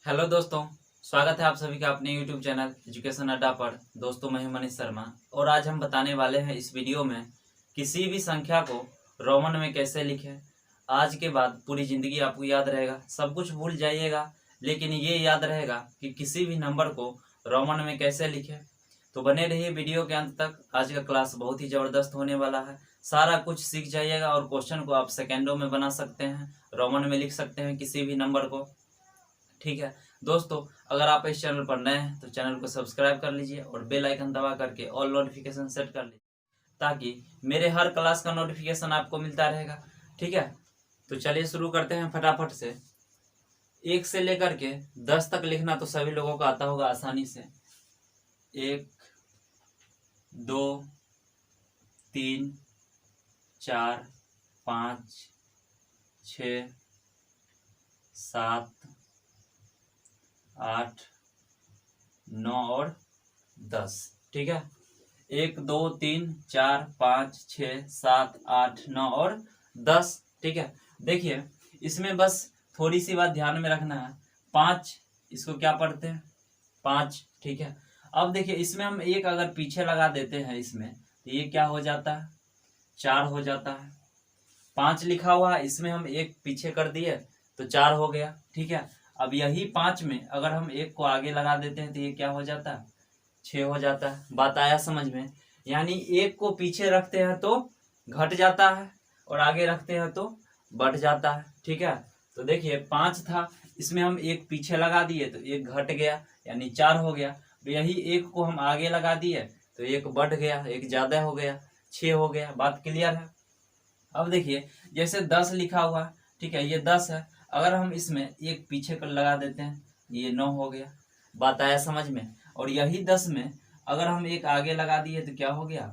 Hello दोस्तों, स्वागत है आप सभी का अपने यूट्यूब चैनल एजुकेशन अड्डा पर। दोस्तों मैं हूं मनीष शर्मा और आज हम बताने वाले हैं इस वीडियो में किसी भी संख्या को रोमन में कैसे लिखें। आज के बाद पूरी ज़िंदगी आपको याद रहेगा, सब कुछ भूल जाइएगा लेकिन ये याद रहेगा कि किसी भी नंबर को रोमन में कैसे लिखें। तो बने रहिए वीडियो के अंत तक। आज का क्लास बहुत ही ज़बरदस्त होने वाला है, सारा कुछ सीख जाइएगा और क्वेश्चन को आप सेकेंडों में बना सकते हैं, रोमन में लिख सकते हैं किसी भी नंबर को। ठीक है दोस्तों, अगर आप इस चैनल पर नए हैं तो चैनल को सब्सक्राइब कर लीजिए और बेल आइकन दबा करके ऑल नोटिफिकेशन सेट कर लीजिए ताकि मेरे हर क्लास का नोटिफिकेशन आपको मिलता रहेगा। ठीक है, तो चलिए शुरू करते हैं फटाफट से। 1 से लेकर के 10 तक लिखना तो सभी लोगों को आता होगा आसानी से। 1 2 3 4 5 6 7 8 9 और 10। ठीक है, 1 2 3 4 5 6 7 8 9 और 10। ठीक है, देखिए इसमें बस थोड़ी सी बात ध्यान में रखना है। 5 इसको क्या पढ़ते हैं? 5। ठीक है, अब देखिए इसमें हम एक अगर पीछे लगा देते हैं इसमें तो ये क्या हो जाता है? 4 हो जाता है। 5 लिखा हुआ है, इसमें हम एक पीछे कर दिए तो 4 हो गया। ठीक है, अब यही 5 में अगर हम एक को आगे लगा देते हैं तो ये क्या हो जाता है? 6 हो जाता है। बात आया समझ में? यानी एक को पीछे रखते हैं तो घट जाता है और आगे रखते हैं तो बढ़ जाता है। ठीक है, तो देखिए 5 था, इसमें हम एक पीछे लगा दिए तो एक घट गया यानी 4 हो गया। तो यही एक को हम आगे लगा दिए तो एक बढ़ गया, एक ज्यादा हो गया, 6 हो गया। बात क्लियर है? अब देखिए जैसे 10 लिखा हुआ, ठीक है, ये 10 है, अगर हम इसमें एक पीछे कर लगा देते हैं ये 9 हो गया। बात आया समझ में? और यही 10 में अगर हम एक आगे लगा दिए तो क्या हो गया?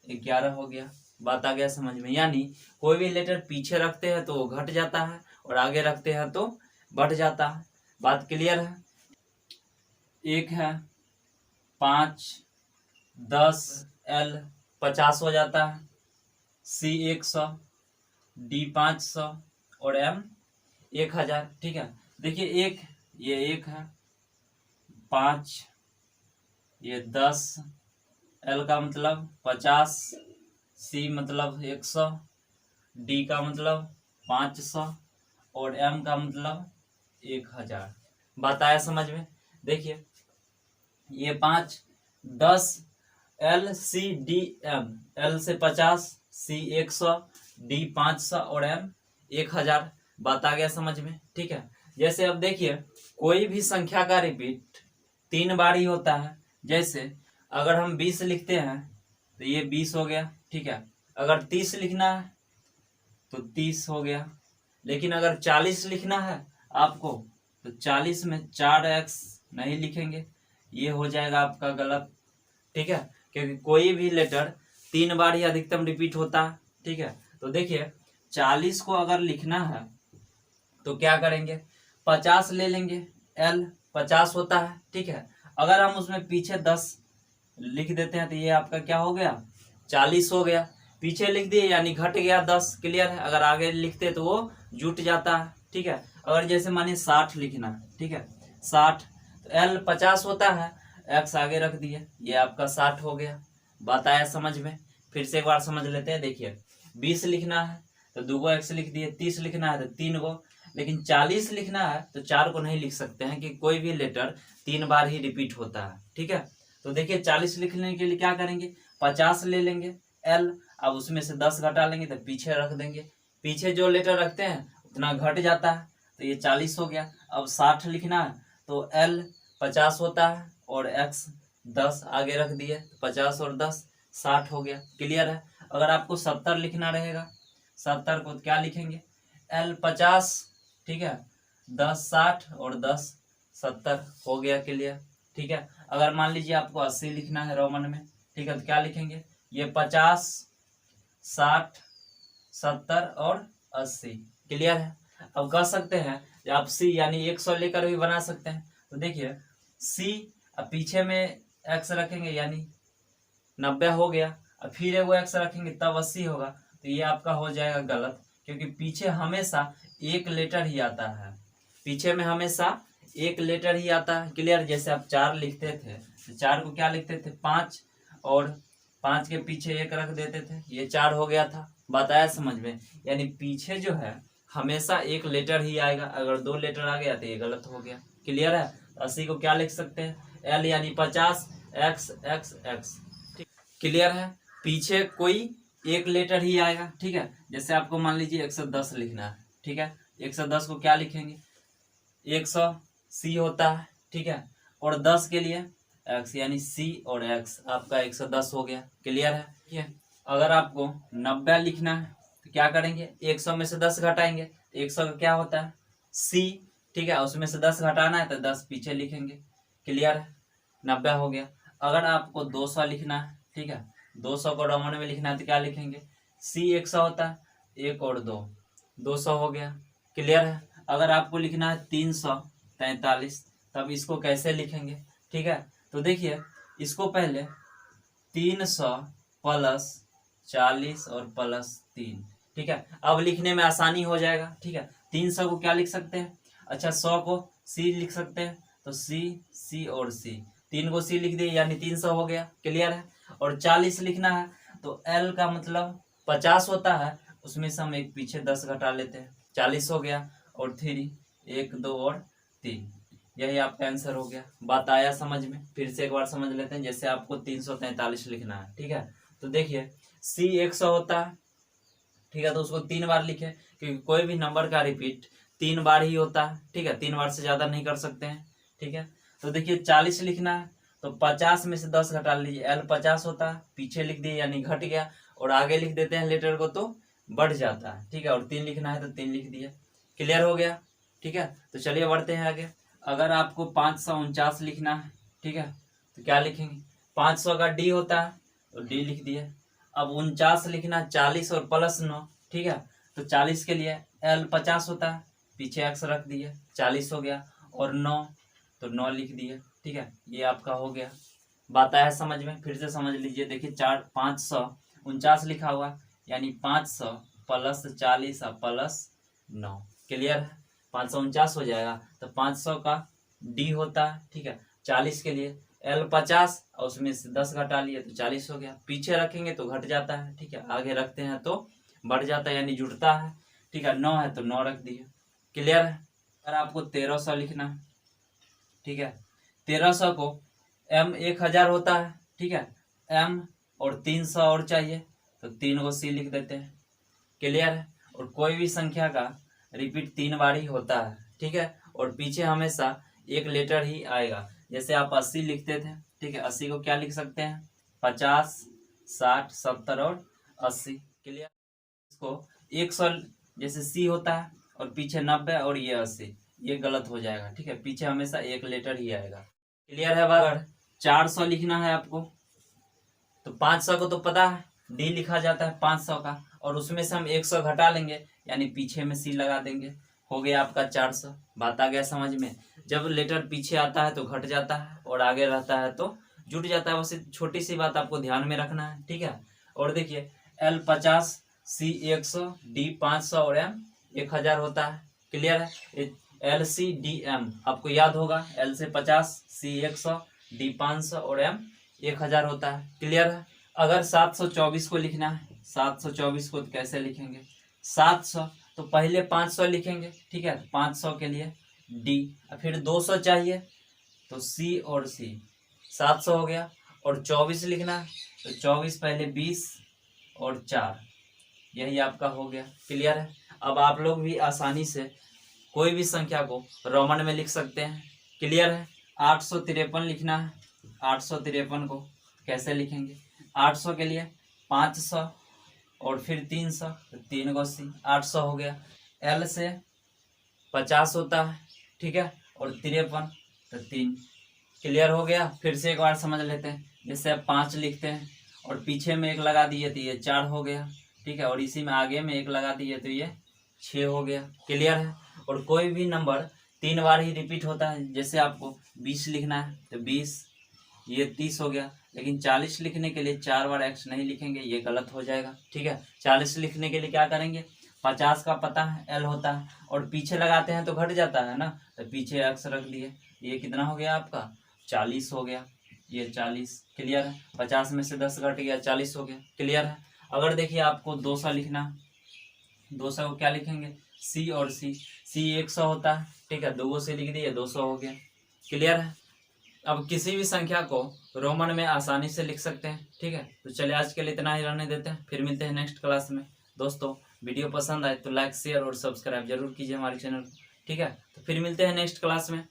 11 हो गया। बात आ गया समझ में? यानी कोई भी लेटर पीछे रखते हैं तो वो घट जाता है और आगे रखते हैं तो बढ़ जाता है। बात क्लियर है? एक है 5 10 L 50 हो जाता है, C 100, D 500 और M 1000। ठीक है, देखिए एक ये 1 है, 5 ये 10, L का मतलब 50, C मतलब 100, D का मतलब 500 और M का मतलब 1000। बात आया समझ में? देखिए ये 5 10 L C D M, L से 50, C 100, D 500 और M 1000। बात आ गया समझ में? ठीक है, जैसे अब देखिए कोई भी संख्या का रिपीट 3 बार ही होता है। जैसे अगर हम 20 लिखते हैं तो ये 20 हो गया। ठीक है, अगर 30 लिखना है तो 30 हो गया। लेकिन अगर 40 लिखना है आपको तो 40 में 4x नहीं लिखेंगे, ये हो जाएगा आपका गलत। ठीक है, क्योंकि कोई भी लेटर 3 बार ही अधिकतम रिपीट होता है। ठीक है, तो देखिए 40 को अगर लिखना है तो क्या करेंगे? 50 ले लेंगे, L 50 होता है। ठीक है, अगर हम उसमें पीछे 10 लिख देते हैं तो ये आपका क्या हो गया? 40 हो गया। पीछे लिख दिए यानी घट गया 10। क्लियर है? अगर आगे लिखते तो वो जुट जाता है। ठीक है, अगर जैसे मानिए 60 लिखना है, ठीक है, 60 तो L 50 होता है, X आगे रख दिए, ये आपका 60 हो गया। बात आया समझ में? फिर से एक बार समझ लेते हैं। देखिए 20 लिखना है तो 2 X लिख दिए, 30 लिखना है तो 3 गो, लेकिन 40 लिखना है तो 4 को नहीं लिख सकते हैं कि कोई भी लेटर 3 बार ही रिपीट होता है। ठीक है, तो देखिए 40 लिखने के लिए क्या करेंगे? 50 ले लेंगे L, अब उसमें से 10 घटा लेंगे तो पीछे रख देंगे, पीछे जो लेटर रखते हैं उतना घट जाता है तो ये 40 हो गया। अब 60 लिखना है तो L 50 होता है और X 10 आगे रख दिए, 50 और 10 60 हो गया। क्लियर है? अगर आपको 70 लिखना रहेगा, 70 को क्या लिखेंगे? L 50, ठीक है, 10 60 और 10 70 हो गया। क्लियर? ठीक है, अगर मान लीजिए आपको 80 लिखना है रोमन में, ठीक है, तो क्या लिखेंगे? ये 50 60 70 और 80। क्लियर है? अब कह सकते हैं आप C यानी 100 लेकर भी बना सकते हैं। तो देखिए C, अब पीछे में X रखेंगे यानी 90 हो गया, अब फिर वो X रखेंगे तब 80 होगा। तो ये आपका हो जाएगा गलत, क्योंकि पीछे हमेशा एक लेटर ही आता है, पीछे में हमेशा एक लेटर ही आता है। क्लियर? जैसे आप 4 लिखते थे तो 4 को क्या लिखते थे 5, और 5 के पीछे 1 रख देते थे, ये 4 हो गया था। बात आया समझ में? यानी पीछे जो है हमेशा एक लेटर ही आएगा, अगर 2 लेटर आ गया तो ये गलत हो गया। क्लियर है? 80 को क्या लिख सकते हैं एल यानी 50 एक्स एक्स एक्स। क्लियर है? पीछे कोई एक लेटर ही आएगा। ठीक है? जैसे आपको मान लीजिए 110 लिखना है। ठीक है? 110 को क्या लिखेंगे 100 सी होता है। ठीक है? और 10 के लिए एक्स यानी सी और एक्स, आपका 110 हो गया। क्लियर है? ठीक है? अगर आपको 90 लिखना है तो क्या करेंगे 100 में से 10 घटाएंगे, 100 का क्या होता है सी। ठीक है? उसमें से 10 घटाना है तो 10 पीछे लिखेंगे। क्लियर है? 90 हो गया। अगर आपको 200 लिखना है, ठीक है, 200 को रोमन में लिखना है तो क्या लिखेंगे सी 100 होता है, 1 और 2 200 हो गया। क्लियर है? अगर आपको लिखना है 343 तब इसको कैसे लिखेंगे? ठीक है? तो देखिए इसको पहले 300 प्लस 40 और प्लस 3। ठीक है? अब लिखने में आसानी हो जाएगा। ठीक है? 300 को क्या लिख सकते हैं, अच्छा 100 को सी लिख सकते हैं, तो सी सी और सी, 3 को सी लिख दिए यानी 300 हो गया। क्लियर है? और 40 लिखना है तो एल का मतलब 50 होता है, उसमें से हम एक पीछे 10 घटा लेते हैं, 40 हो गया। और 3 1 2 और 3, यही आपका आंसर हो गया। बात आया समझ में? फिर से एक बार समझ लेते हैं। जैसे आपको 343 लिखना है, ठीक है, तो देखिए सी 100 होता है। ठीक है? तो उसको 3 बार लिखे, क्योंकि कोई भी नंबर का रिपीट 3 बार ही होता है। ठीक है? 3 बार से ज्यादा नहीं कर सकते हैं। ठीक है? तो देखिए 40 लिखना है तो 50 में से 10 घटा लीजिए, एल 50 होता है, पीछे लिख दिए यानी घट गया, और आगे लिख देते हैं लेटर को तो बढ़ जाता है। ठीक है? और 3 लिखना है तो 3 लिख दिया। क्लियर हो गया? ठीक है? तो चलिए बढ़ते हैं आगे। अगर आपको 549 लिखना है, ठीक है, तो क्या लिखेंगे 500 का डी होता है तो डी लिख दिए। अब 49 लिखना, 40 और प्लस 9। ठीक है? तो 40 के लिए एल 50 होता है, पीछे एक्स रख दिए, 40 हो गया। और 9 तो 9 लिख दिए। ठीक है? ये आपका हो गया। बात आया समझ में? फिर से समझ लीजिए। देखिए 549 लिखा हुआ यानी 500 प्लस 40 और प्लस 9। क्लियर है? 549 हो जाएगा तो 500 का डी होता है। ठीक है? 40 के लिए एल 50 और उसमें से 10 घटा लिए तो 40 हो गया। पीछे रखेंगे तो घट जाता है। ठीक है? आगे रखते हैं तो बढ़ जाता है यानी जुड़ता है। ठीक है? 9 है तो 9 रख दिए। क्लियर है? अगर आपको 1300 लिखना है, ठीक है, 1300 को एम 1000 होता है। ठीक है? एम और 300 और चाहिए तो 3 को सी लिख देते हैं। क्लियर है? और कोई भी संख्या का रिपीट 3 बार ही होता है। ठीक है? और पीछे हमेशा एक लेटर ही आएगा। जैसे आप 80 लिखते थे, ठीक है, 80 को क्या लिख सकते हैं 50 60 70 और 80। क्लियर? इसको 100 जैसे सी होता है और पीछे 90 और ये 80, ये गलत हो जाएगा। ठीक है? पीछे हमेशा एक लेटर ही आएगा। क्लियर है? बात 400 लिखना है आपको तो 500 को तो पता है डी लिखा जाता है 500 का, और उसमें से हम 100 घटा लेंगे यानी पीछे में सी लगा देंगे, हो गया आपका 400। बात आ गया समझ में? जब लेटर पीछे आता है तो घट जाता है और आगे रहता है तो जुट जाता है। बस छोटी सी बात आपको ध्यान में रखना है। ठीक है? और देखिए एल 50 सी 100 डी 500 और एम 1000 होता है। क्लियर है? एल सी डी एम आपको याद होगा, एल से 50 सी 100 डी 500 और एम 1000 होता है। क्लियर है? अगर 724 को लिखना है, 724 को तो कैसे लिखेंगे 700 तो पहले 500 लिखेंगे। ठीक है? 500 के लिए डी, फिर 200 चाहिए तो सी और सी, 700 हो गया। और 24 लिखना है तो 24 पहले 20 और 4, यही आपका हो गया। क्लियर है? अब आप लोग भी आसानी से कोई भी संख्या को रोमन में लिख सकते हैं। क्लियर है? 853 लिखना है, 853 को कैसे लिखेंगे 800 के लिए 500 और फिर 300 तो 3 को सी, 800 हो गया। एल से 50 होता है, ठीक है, और 53 तो 3। क्लियर हो गया? फिर से एक बार समझ लेते हैं। जैसे आप 5 लिखते हैं और पीछे में 1 लगा दिए तो ये 4 हो गया। ठीक है? और इसी में आगे में 1 लगा दिए तो ये 6 हो गया। क्लियर है? और कोई भी नंबर 3 बार ही रिपीट होता है। जैसे आपको 20 लिखना है तो 20, ये 30 हो गया। लेकिन 40 लिखने के लिए 4 बार एक्स नहीं लिखेंगे, ये गलत हो जाएगा। ठीक है? 40 लिखने के लिए क्या करेंगे 50 का पता है L होता है, और पीछे लगाते हैं तो घट जाता है ना, तो पीछे x रख लिए। ये कितना हो गया आपका 40 हो गया, ये 40 क्लियर है। 50 में से 10 घट गया 40 हो गया, क्लियर है। अगर देखिए आपको 200 लिखना, 200 को क्या लिखेंगे C और C 100 होता है, ठीक है, 2 से लिख दिए 200 हो गया, क्लियर है। अब किसी भी संख्या को रोमन में आसानी से लिख सकते हैं, ठीक है। तो चलिए आज के लिए इतना ही रहने देते हैं, फिर मिलते हैं नेक्स्ट क्लास में। दोस्तों वीडियो पसंद आए तो लाइक शेयर और सब्सक्राइब जरूर कीजिए हमारे चैनल को, ठीक है। तो फिर मिलते हैं नेक्स्ट क्लास में।